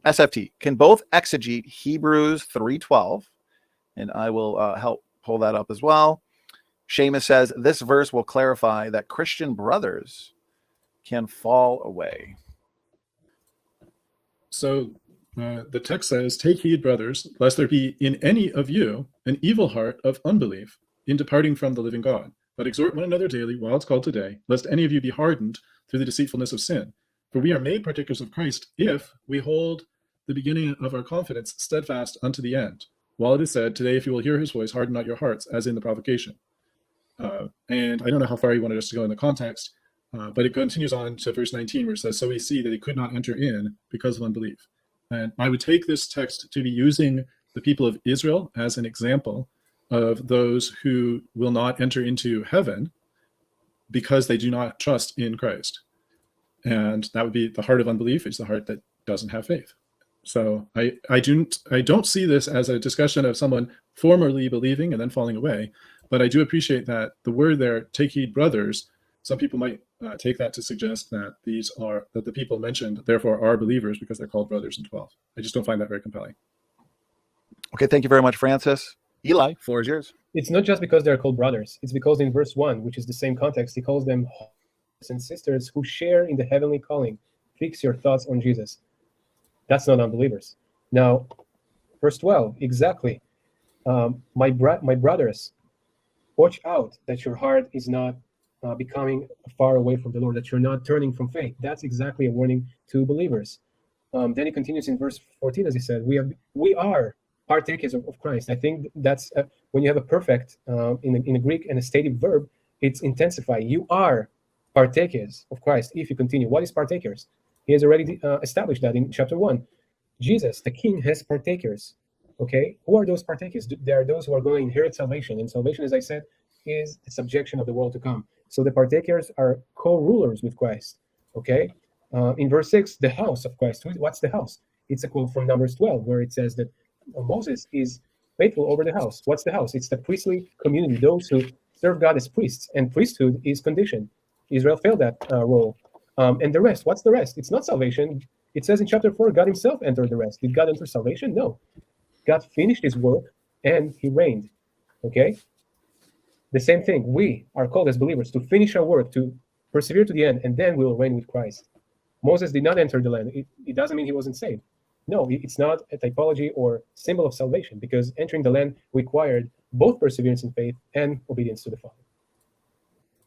SFT, can both exegete Hebrews 3:12, and I will help pull that up as well. Seamus says, this verse will clarify that Christian brothers can fall away. So the text says, take heed, brothers, lest there be in any of you an evil heart of unbelief in departing from the living God. But exhort one another daily while it's called today, lest any of you be hardened through the deceitfulness of sin. For we are made partakers of Christ if we hold the beginning of our confidence steadfast unto the end. While it is said, today if you will hear his voice, harden not your hearts, as in the provocation. And I don't know how far you wanted us to go in the context, but it continues on to verse 19, where it says, so we see that he could not enter in because of unbelief. And I would take this text to be using the people of Israel as an example of those who will not enter into heaven because they do not trust in Christ. And that would be the heart of unbelief. It's the heart that doesn't have faith. So I don't see this as a discussion of someone formerly believing and then falling away, but I do appreciate that the word there, take heed, brothers, some people might take that to suggest that that the people mentioned therefore are believers because they're called brothers in 12. I just don't find that very compelling. Okay, thank you very much, Francis. Eli, floor is yours. It's not just because they're called brothers. It's because in verse 1, which is the same context, he calls them brothers and sisters who share in the heavenly calling. Fix your thoughts on Jesus. That's not unbelievers. Now, verse 12, exactly. My brothers, watch out that your heart is not becoming far away from the Lord, that you're not turning from faith. That's exactly a warning to believers. Then he continues in verse 14, as he said, we are partakers of Christ. I think that's when you have a perfect in a Greek and a stative verb, it's intensify. You are partakers of Christ if you continue. What is partakers? He has already established that in chapter 1. Jesus, the King, has partakers. Okay, who are those partakers? They are those who are going to inherit salvation. And salvation, as I said, is the subjection of the world to come. So the partakers are co-rulers with Christ. Okay, in verse 6, the house of Christ. What's the house? It's a quote from Numbers 12, where it says that Moses is faithful over the house. What's the house? It's the priestly community, those who serve God as priests. And priesthood is conditioned. Israel failed that role. And the rest, what's the rest? It's not salvation. It says in chapter 4, God himself entered the rest. Did God enter salvation? No. God finished his work and he reigned. Okay? The same thing. We are called as believers to finish our work, to persevere to the end, and then we will reign with Christ. Moses did not enter the land. It doesn't mean he wasn't saved. No, it's not a typology or symbol of salvation, because entering the land required both perseverance in faith and obedience to the Father.